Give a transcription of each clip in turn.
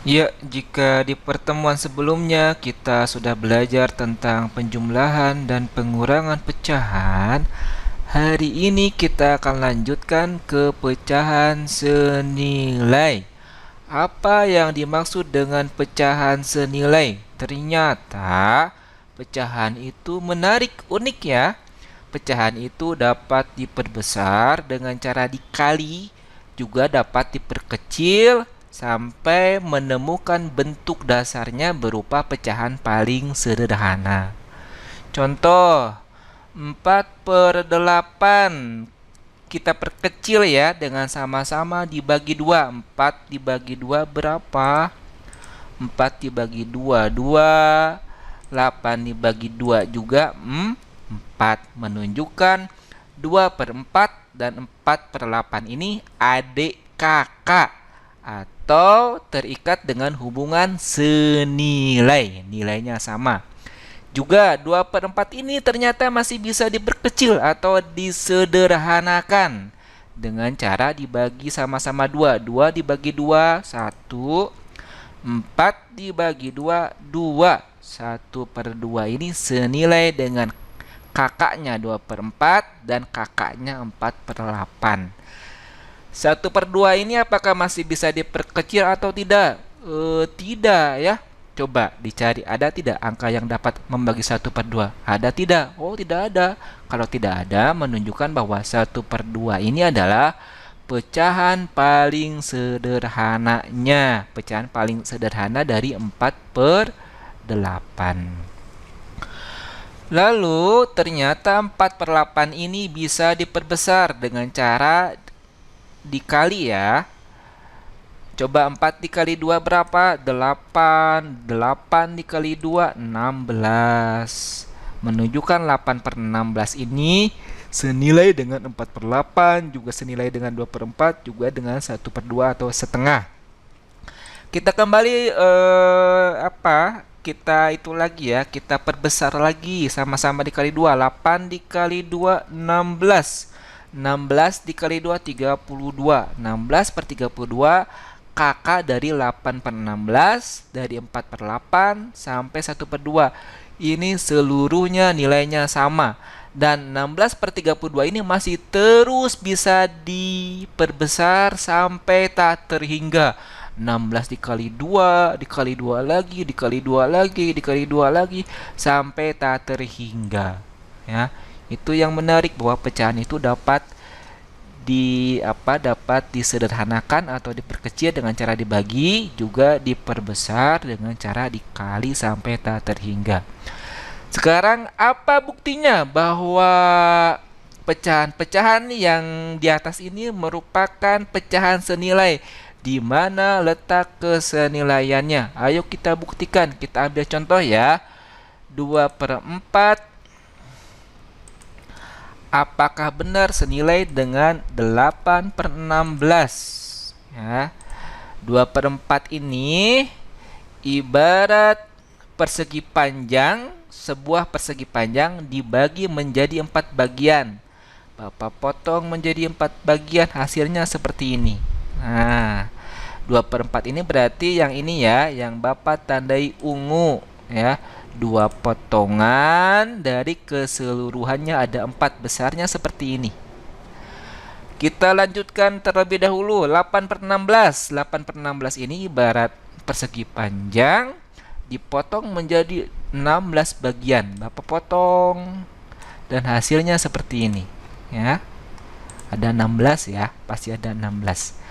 Ya, jika di pertemuan sebelumnya kita sudah belajar tentang penjumlahan dan pengurangan pecahan, hari ini kita akan lanjutkan ke pecahan senilai. Apa yang dimaksud dengan pecahan senilai? Ternyata pecahan itu menarik, unik ya. Pecahan itu dapat diperbesar dengan cara dikali, juga dapat diperkecil sampai menemukan bentuk dasarnya berupa pecahan paling sederhana. Contoh, 4/8 kita perkecil ya dengan sama-sama dibagi 2. 4 dibagi 2 berapa? 4 dibagi 2, 2. 8 dibagi 2 juga 4. Menunjukkan 2/4 dan 4/8 ini adik kakak atau terikat dengan hubungan senilai. Nilainya sama. Juga 2/4 ini ternyata masih bisa diperkecil atau disederhanakan dengan cara dibagi sama-sama 2. 2 dibagi 2, 1. 4 dibagi 2, 2. 1/2 ini senilai dengan kakaknya 2/4 dan kakaknya 4/8. 1/2 ini apakah masih bisa diperkecil atau tidak? Tidak ya. Coba dicari, ada tidak angka yang dapat membagi 1/2? Ada tidak? Oh, tidak ada. Kalau tidak ada, menunjukkan bahwa 1/2 ini adalah pecahan paling sederhananya. Pecahan paling sederhana dari 4/8. Lalu ternyata 4/8 ini bisa diperbesar dengan cara dikali ya. Coba 4 dikali 2 berapa? 8. 8 dikali 2, 16. Menunjukkan 8/16 ini senilai dengan 4/8, juga senilai dengan 2/4, juga dengan 1/2 atau setengah. Kita kembali kita itu lagi ya, kita perbesar lagi, sama-sama dikali 2. 8 dikali 2, 16. 16 dikali 2, 32. 16/32 kakak dari 8/16, dari 4/8 sampai 1/2. Ini seluruhnya nilainya sama. Dan 16/32 ini masih terus bisa diperbesar sampai tak terhingga. 16 dikali 2, dikali 2 lagi, dikali 2 lagi, dikali 2 lagi, sampai tak terhingga. Ya, itu yang menarik bahwa pecahan itu dapat dapat disederhanakan atau diperkecil dengan cara dibagi, juga diperbesar dengan cara dikali sampai tak terhingga. Sekarang apa buktinya bahwa pecahan-pecahan yang di atas ini merupakan pecahan senilai? Di mana letak kesenilaiannya? Ayo kita buktikan. Kita ambil contoh ya. 2/4 apakah benar senilai dengan 8/16? Ya. 2/4 ini ibarat persegi panjang, sebuah persegi panjang dibagi menjadi 4 bagian. Bapak potong menjadi 4 bagian, hasilnya seperti ini. Nah, 2/4 ini berarti yang ini ya, yang Bapak tandai ungu ya. 2 potongan dari keseluruhannya ada 4, besarnya seperti ini. Kita lanjutkan terlebih dahulu. 8/16. 8/16 ini ibarat persegi panjang dipotong menjadi 16 bagian. Bapak potong dan hasilnya seperti ini ya. Ada 16 ya, pasti ada 16.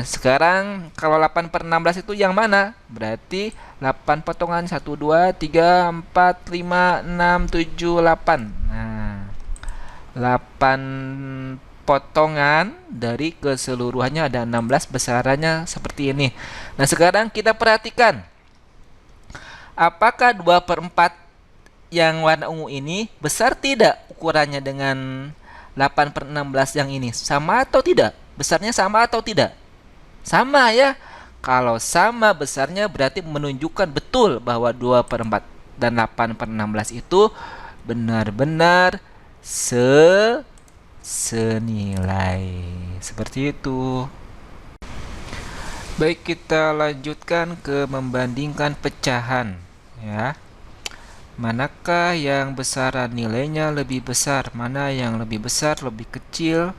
Sekarang kalau 8/16 itu yang mana? Berarti 8 potongan 1, 2, 3, 4, 5, 6, 7, 8. Nah, 8 potongan dari keseluruhannya ada 16, besarannya seperti ini. Nah, sekarang kita perhatikan. Apakah 2/4 yang warna ungu ini besar tidak ukurannya dengan 8/16 yang ini? Sama atau tidak? Besarnya sama atau tidak? Sama ya. Kalau sama besarnya berarti menunjukkan betul bahwa 2/4 dan 8/16 itu benar-benar senilai. Seperti itu. Baik, kita lanjutkan ke membandingkan pecahan ya. Manakah yang besaran nilainya lebih besar? Mana yang lebih besar, lebih kecil,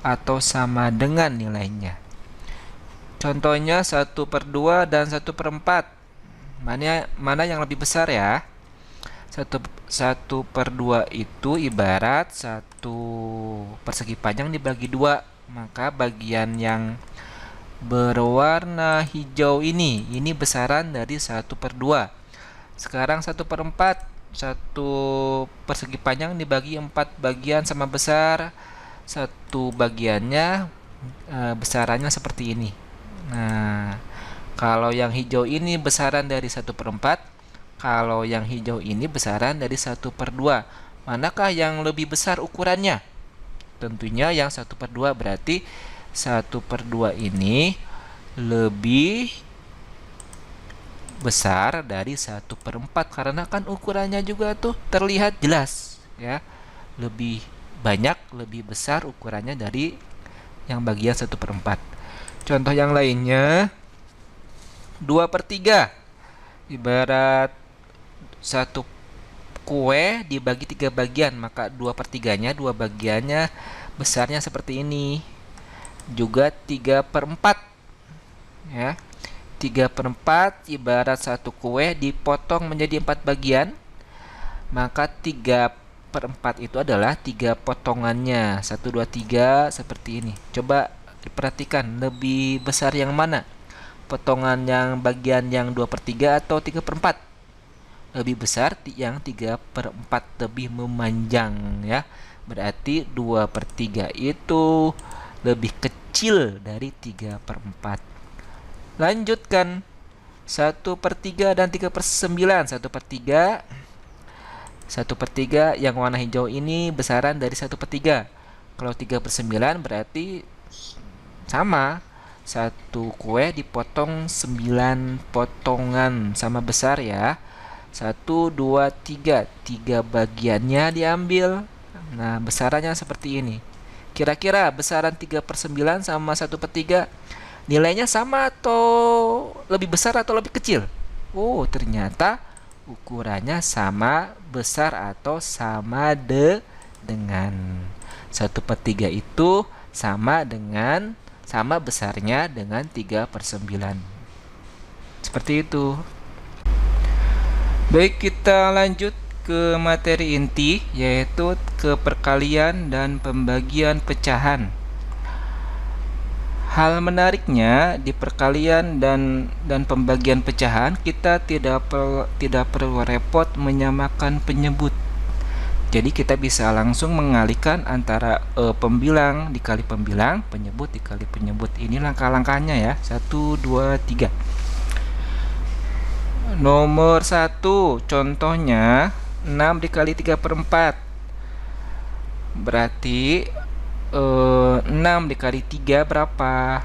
atau sama dengan nilainya? Contohnya 1/2 dan 1/4. Mana yang lebih besar ya? 1/2 itu ibarat satu persegi panjang dibagi 2. Maka bagian yang berwarna hijau ini besaran dari 1/2. Sekarang 1/4, satu persegi panjang dibagi 4 bagian sama besar. Satu bagiannya besarannya seperti ini. Nah, kalau yang hijau ini besaran dari 1/4, kalau yang hijau ini besaran dari 1/2. Manakah yang lebih besar ukurannya? Tentunya yang 1/2, berarti 1/2 ini lebih besar dari 1/4 karena kan ukurannya juga tuh terlihat jelas ya. Lebih banyak, lebih besar ukurannya dari yang bagian 1/4. Contoh yang lainnya 2/3. Ibarat satu kue dibagi 3 bagian, maka 2/3-nya, 2 bagiannya besarnya seperti ini. Juga 3/4 ya. 3/4 ibarat satu kue dipotong menjadi 4 bagian, maka 3/4 itu adalah 3 potongannya. 1, 2, 3 seperti ini. Coba diperhatikan, lebih besar yang mana? Potongan yang bagian yang 2/3 atau 3/4? Lebih besar yang 3/4, lebih memanjang ya. Berarti 2/3 itu lebih kecil dari 3/4. Lanjutkan 1/3 dan 3/9. 1/3 yang warna hijau ini besaran dari 1/3. Kalau 3/9 berarti sama, satu kue dipotong 9 potongan sama besar ya. 1, 2, 3, 3 bagiannya diambil. Nah, besarannya seperti ini. Kira-kira besaran 3/9 sama 1/3 nilainya sama atau lebih besar atau lebih kecil? Oh, ternyata ukurannya sama besar atau sama dengan 1/3 itu sama besarnya dengan 3/9. Seperti itu. Baik, kita lanjut ke materi inti, yaitu ke perkalian dan pembagian pecahan. Hal menariknya di perkalian dan pembagian pecahan, kita tidak perlu repot menyamakan penyebut. Jadi kita bisa langsung mengalihkan antara pembilang dikali pembilang, penyebut dikali penyebut. Ini langkah-langkahnya ya. 1, 2, 3. Nomor 1, contohnya 6 dikali 3/4. Berarti 6 dikali 3 berapa?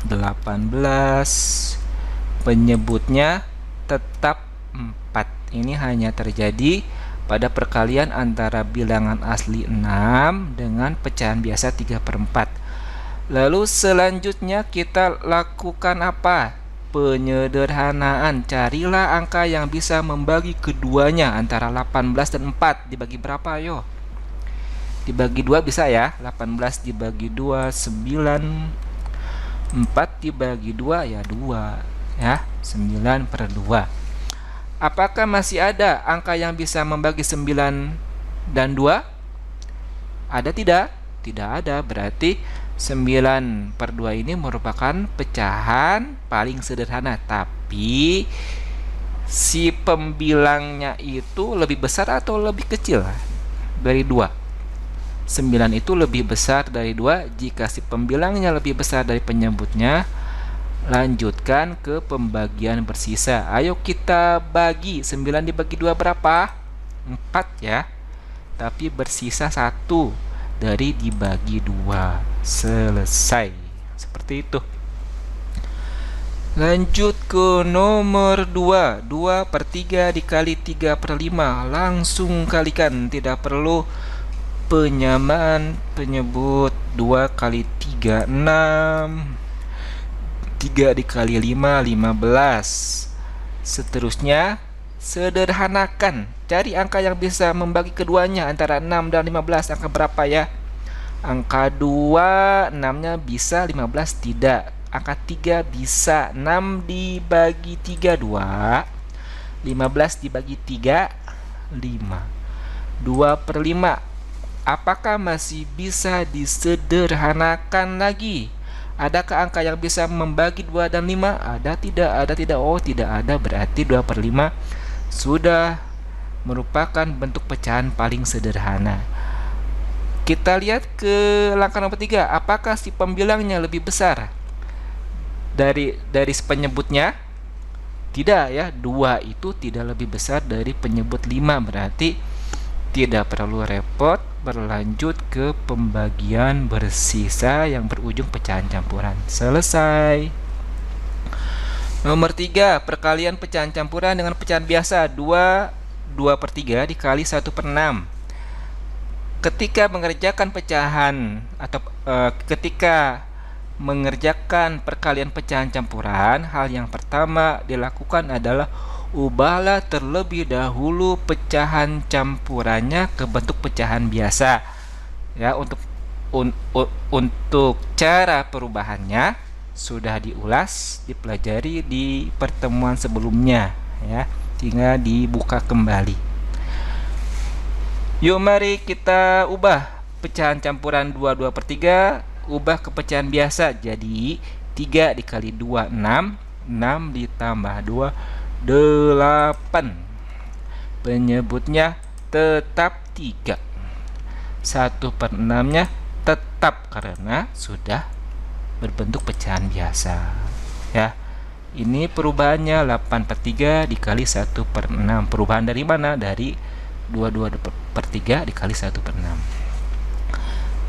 18. Penyebutnya tetap 4. Ini hanya terjadi pada perkalian antara bilangan asli 6 dengan pecahan biasa 3/4. Lalu selanjutnya kita lakukan apa? Penyederhanaan. Carilah angka yang bisa membagi keduanya antara 18 dan 4. Dibagi berapa? Ayo. Dibagi 2 bisa ya. 18 dibagi 2 9. 4 dibagi 2 ya 2 ya. 9/2. Apakah masih ada angka yang bisa membagi 9 dan 2? Ada tidak? Tidak ada. Berarti 9/2 ini merupakan pecahan paling sederhana. Tapi si pembilangnya itu lebih besar atau lebih kecil dari 2? 9 itu lebih besar dari 2. Jika si pembilangnya lebih besar dari penyebutnya, lanjutkan ke pembagian bersisa. Ayo kita bagi. 9 dibagi 2 berapa? 4 ya. Tapi bersisa 1 dari dibagi 2. Selesai. Seperti itu. Lanjut ke nomor 2. 2/3 dikali 3/5. Langsung kalikan, tidak perlu penyamaan penyebut. 2 kali 3 6. 3 dikali 5, 15. Seterusnya, sederhanakan. Cari angka yang bisa membagi keduanya antara 6 dan 15. Angka berapa ya? Angka 2, 6-nya bisa, 15 tidak. Angka 3 bisa. 6 dibagi 3, 2. 15 dibagi 3, 5. 2/5. Apakah masih bisa disederhanakan lagi? Adakah angka yang bisa membagi 2 dan 5? Ada tidak? Ada tidak? Oh, tidak ada. Berarti 2/5 sudah merupakan bentuk pecahan paling sederhana. Kita lihat ke langkah nomor 3. Apakah si pembilangnya lebih besar dari penyebutnya? Tidak ya. 2 itu tidak lebih besar dari penyebut 5. Berarti tidak perlu repot berlanjut ke pembagian bersisa yang berujung pecahan campuran. Selesai. Nomor 3, perkalian pecahan campuran dengan pecahan biasa. 2/3 dikali 1/6. Ketika mengerjakan pecahan atau ketika mengerjakan perkalian pecahan campuran, hal yang pertama dilakukan adalah ubahlah terlebih dahulu pecahan campurannya ke bentuk pecahan biasa. Ya, untuk cara perubahannya sudah diulas, dipelajari di pertemuan sebelumnya ya. Tinggal dibuka kembali. Yuk mari kita ubah pecahan campuran 2/3 ubah ke pecahan biasa. Jadi 3 dikali 2, 6. 6 ditambah 2, 8. Penyebutnya tetap 3. 1/6-nya tetap karena sudah berbentuk pecahan biasa ya. Ini perubahannya 8/3 dikali 1/6. Perubahan dari mana? Dari 2/3 dikali 1/6.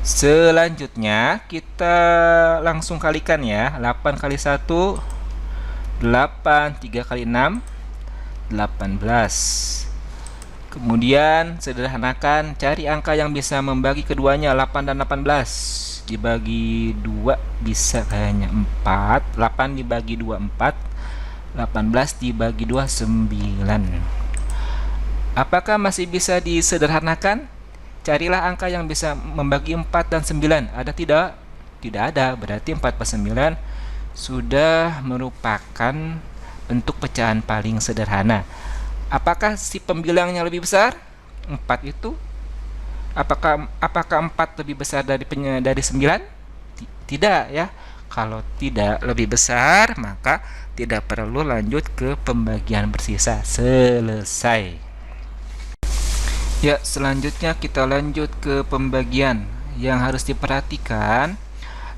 Selanjutnya kita langsung kalikan ya. 8 kali 1, 8. 3 kali 6, 18. Kemudian sederhanakan, cari angka yang bisa membagi keduanya. 8 dan 18 dibagi 2 bisa kayaknya 4. 8 dibagi 2, 4. 18 dibagi 2, 9. Apakah masih bisa disederhanakan? Carilah angka yang bisa membagi 4 dan 9. Ada tidak? Tidak ada. Berarti 4/9 sudah merupakan bentuk pecahan paling sederhana. Apakah si pembilangnya lebih besar? 4 itu. Apakah 4 lebih besar dari 9? Tidak ya. Kalau tidak lebih besar, maka tidak perlu lanjut ke pembagian bersisa. Selesai. Ya, selanjutnya kita lanjut ke pembagian. Yang harus diperhatikan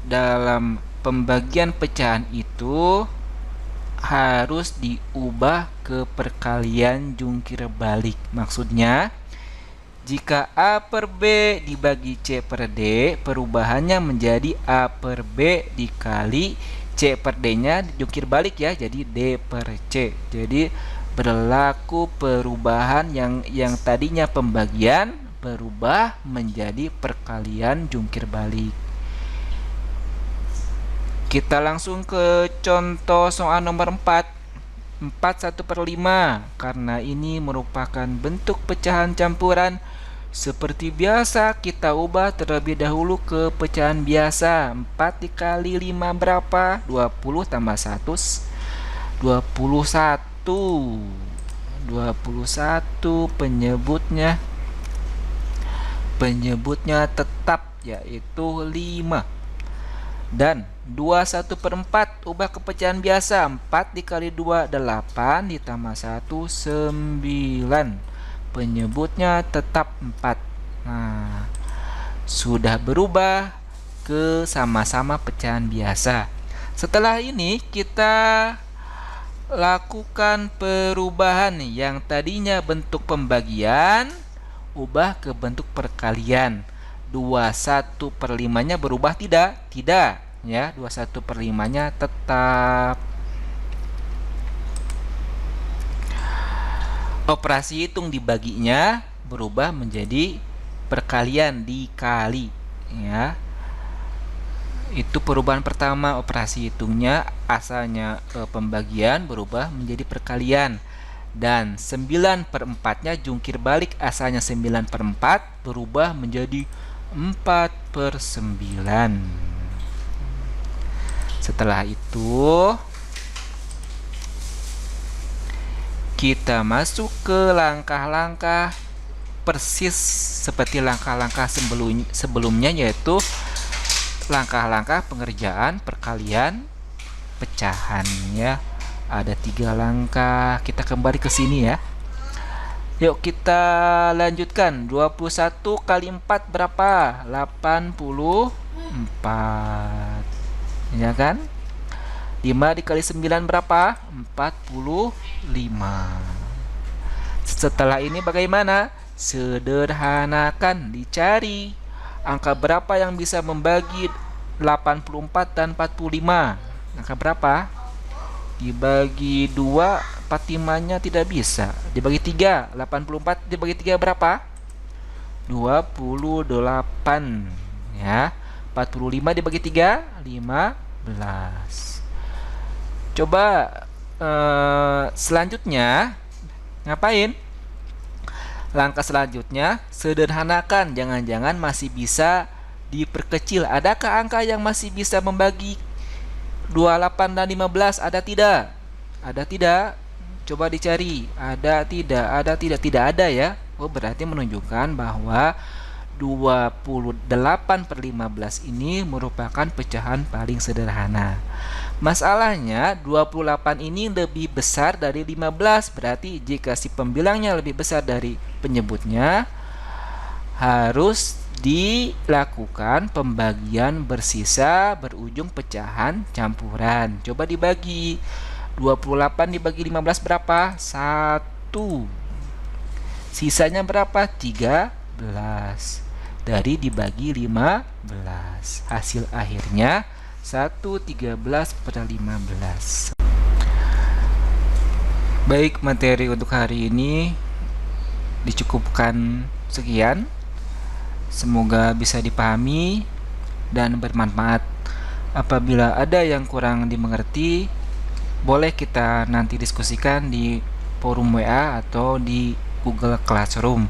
dalam pembagian pecahan itu harus diubah ke perkalian jungkir balik. Maksudnya, jika A/B dibagi C/D, perubahannya menjadi A/B dikali C/D-nya jungkir balik ya, jadi D/C. Jadi berlaku perubahan yang tadinya pembagian berubah menjadi perkalian jungkir balik. Kita langsung ke contoh soal nomor 4. 4 1/5. Karena ini merupakan bentuk pecahan campuran, seperti biasa kita ubah terlebih dahulu ke pecahan biasa. 4 dikali 5 berapa? 20 tambah 1, 21. 21 penyebutnya tetap yaitu 5. Dan 21/4 ubah ke pecahan biasa. 4 dikali 2, 8 ditambah 1, 9. Penyebutnya tetap 4. Nah, sudah berubah ke sama-sama pecahan biasa. Setelah ini kita lakukan perubahan yang tadinya bentuk pembagian ubah ke bentuk perkalian. 21/5-nya berubah tidak? Tidak ya, 21/5-nya tetap. Operasi hitung dibaginya berubah menjadi perkalian dikali ya. Itu perubahan pertama, operasi hitungnya asalnya pembagian berubah menjadi perkalian. Dan 9/4-nya jungkir balik, asalnya 9/4 berubah menjadi 4/9. Setelah itu kita masuk ke langkah-langkah persis seperti langkah-langkah sebelumnya, yaitu langkah-langkah pengerjaan perkalian pecahan ya. Ada 3 langkah. Kita kembali ke sini ya. Yuk kita lanjutkan. 21 kali 4 berapa? 84. Ya kan? 5 dikali 9 berapa? 45. Setelah ini bagaimana? Sederhanakan, dicari angka berapa yang bisa membagi 84 dan 45. Angka berapa? Dibagi 2, 45-nya tidak bisa. Dibagi 3, 84 dibagi 3 berapa? 28 ya. 45 dibagi 3, 15. Coba selanjutnya ngapain? Langkah selanjutnya sederhanakan, jangan-jangan masih bisa diperkecil. Adakah angka yang masih bisa membagi 28 dan 15? Ada tidak? Ada tidak? Coba dicari. Ada tidak? Ada tidak? Tidak ada ya. Oh, berarti menunjukkan bahwa 28/15 ini merupakan pecahan paling sederhana. Masalahnya 28 ini lebih besar dari 15. Berarti jika si pembilangnya lebih besar dari penyebutnya, harus dilakukan pembagian bersisa berujung pecahan campuran. Coba dibagi. 28 dibagi 15 berapa? 1. Sisanya berapa? 13. Dari dibagi 15. Hasil akhirnya 1/13/15. Baik, materi untuk hari ini dicukupkan sekian. Semoga bisa dipahami dan bermanfaat. Apabila ada yang kurang dimengerti, boleh kita nanti diskusikan di forum WA atau di Google Classroom.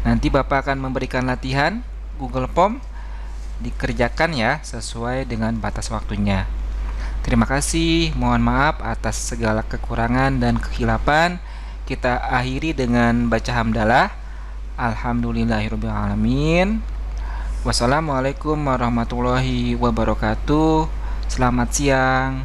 Nanti Bapak akan memberikan latihan Google Form, dikerjakan ya sesuai dengan batas waktunya. Terima kasih, mohon maaf atas segala kekurangan dan kekhilafan. Kita akhiri dengan baca hamdalah. Alhamdulillahirrabbilalamin. Wassalamualaikum warahmatullahi wabarakatuh. Selamat siang.